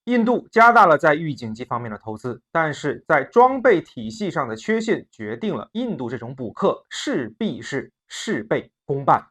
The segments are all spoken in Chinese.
印度加大了在预警机方面的投资，但是在装备体系上的缺陷决定了印度这种补课势必是事倍功半。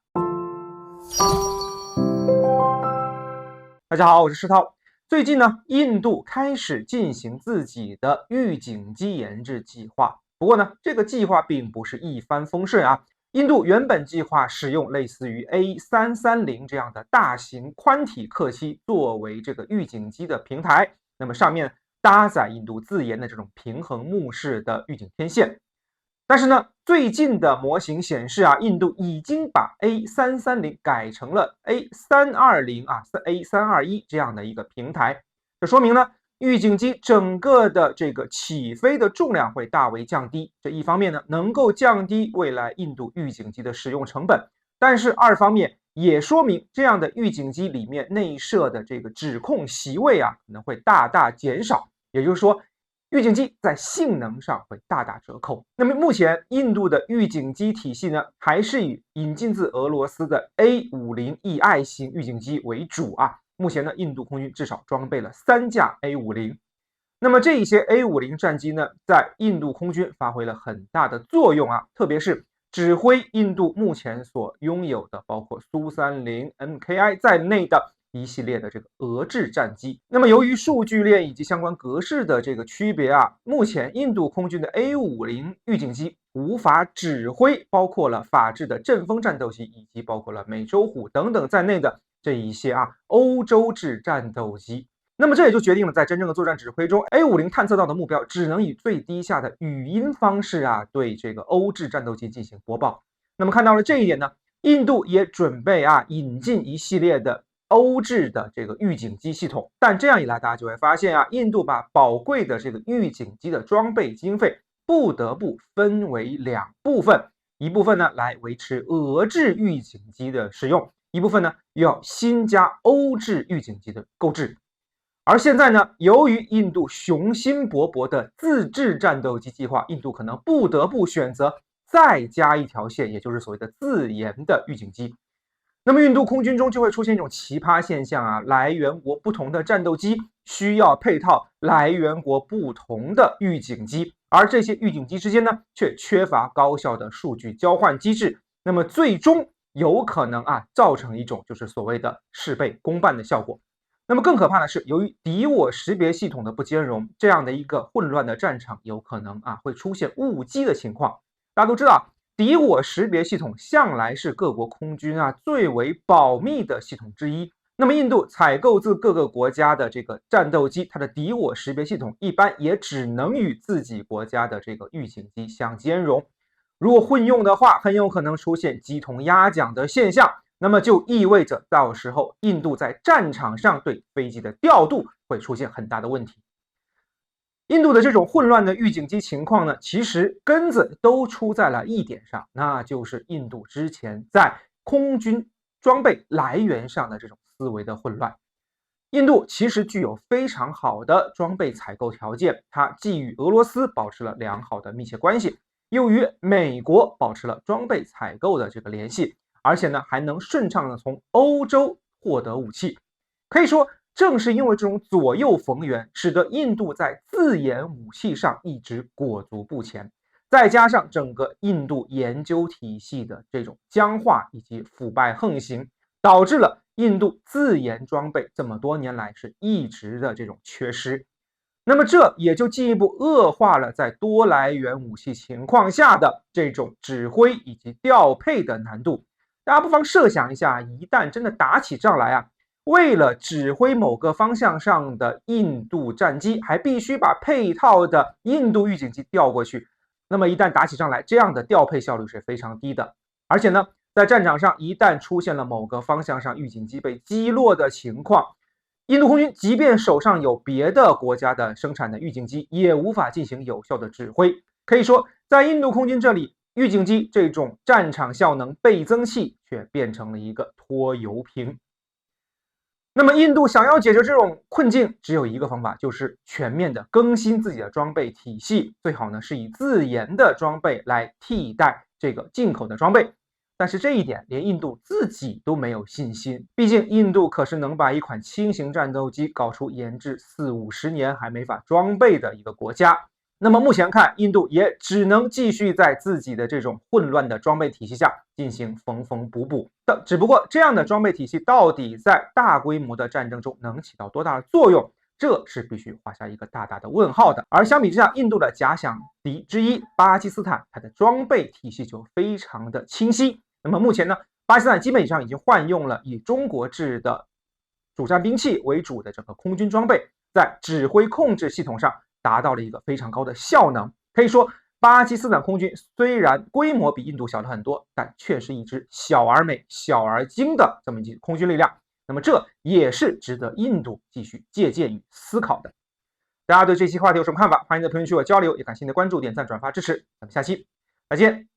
大家好，我是石涛。最近呢，印度开始进行自己的预警机研制计划。不过呢，这个计划并不是一帆风顺啊。印度原本计划使用类似于 A330 这样的大型宽体客机作为这个预警机的平台，那么上面搭载印度自研的这种平衡木式的预警天线。但是呢，最近的模型显示啊，印度已经把 A330 改成了 A320 A321 这样的一个平台。这说明呢，预警机整个的这个起飞的重量会大为降低。这一方面呢，能够降低未来印度预警机的使用成本，但是二方面也说明这样的预警机里面内设的这个指控席位啊，可能会大大减少。也就是说，预警机在性能上会大打折扣。那么目前印度的预警机体系呢，还是以引进自俄罗斯的 A50EI 型预警机为主啊。目前呢，印度空军至少装备了3架 A50。那么这一些 A50 战机呢，在印度空军发挥了很大的作用啊，特别是指挥印度目前所拥有的包括苏30 MKI 在内的一系列的这个俄制战机。那么由于数据链以及相关格式的这个区别啊，目前印度空军的 A50 预警机无法指挥包括了法制的阵风战斗机以及包括了美洲虎等等在内的这一些欧洲制战斗机。那么这也就决定了在真正的作战指挥中 ，A50 探测到的目标只能以最低下的语音方式对这个欧制战斗机进行播报。那么看到了这一点呢，印度也准备引进一系列的欧制的这个预警机系统。但这样一来，大家就会发现印度把宝贵的这个预警机的装备经费不得不分为2部分，一部分呢来维持俄制预警机的使用，一部分呢又要新加欧制预警机的购置。而现在呢，由于印度雄心勃勃的自制战斗机计划，印度可能不得不选择再加一条线，也就是所谓的自研的预警机。那么印度空军中就会出现一种奇葩现象来源国不同的战斗机需要配套来源国不同的预警机，而这些预警机之间呢，却缺乏高效的数据交换机制。那么最终有可能造成一种就是所谓的事倍功半的效果。那么更可怕的是，由于敌我识别系统的不兼容，这样的一个混乱的战场有可能会出现误击的情况。大家都知道，敌我识别系统向来是各国空军最为保密的系统之一。那么印度采购自各个国家的这个战斗机，它的敌我识别系统一般也只能与自己国家的这个预警机相兼容。如果混用的话，很有可能出现鸡同鸭讲的现象。那么就意味着到时候印度在战场上对飞机的调度会出现很大的问题。印度的这种混乱的预警机情况呢，其实根子都出在了一点上，那就是印度之前在空军装备来源上的这种思维的混乱。印度其实具有非常好的装备采购条件，它既与俄罗斯保持了良好的密切关系，又与美国保持了装备采购的这个联系。而且呢，还能顺畅的从欧洲获得武器。可以说，正是因为这种左右逢源，使得印度在自研武器上一直裹足不前。再加上整个印度研究体系的这种僵化以及腐败横行，导致了印度自研装备这么多年来是一直的这种缺失。那么这也就进一步恶化了在多来源武器情况下的这种指挥以及调配的难度。大家不妨设想一下，一旦真的打起仗来为了指挥某个方向上的印度战机，还必须把配套的印度预警机调过去。那么一旦打起仗来，这样的调配效率是非常低的。而且呢，在战场上一旦出现了某个方向上预警机被击落的情况，印度空军即便手上有别的国家的生产的预警机，也无法进行有效的指挥。可以说，在印度空军这里，预警机这种战场效能倍增器却变成了一个拖油瓶。那么印度想要解决这种困境，只有一个方法，就是全面的更新自己的装备体系，最好呢是以自研的装备来替代这个进口的装备。但是这一点连印度自己都没有信心，毕竟印度可是能把一款轻型战斗机搞出研制40-50年还没法装备的一个国家。那么目前看，印度也只能继续在自己的这种混乱的装备体系下进行缝缝补补的。只不过这样的装备体系到底在大规模的战争中能起到多大的作用，这是必须画下一个大大的问号的。而相比之下，印度的假想敌之一巴基斯坦，它的装备体系就非常的清晰。那么目前呢，巴基斯坦基本上已经换用了以中国制的主战兵器为主的整个空军装备，在指挥控制系统上达到了一个非常高的效能。可以说，巴基斯坦空军虽然规模比印度小了很多，但却是一支小而美、小而精的这么一支空军力量。那么这也是值得印度继续借鉴与思考的。大家对这期话题有什么看法？欢迎在评论区和我交流，也感谢您的关注、点赞、转发支持。咱们下期再见。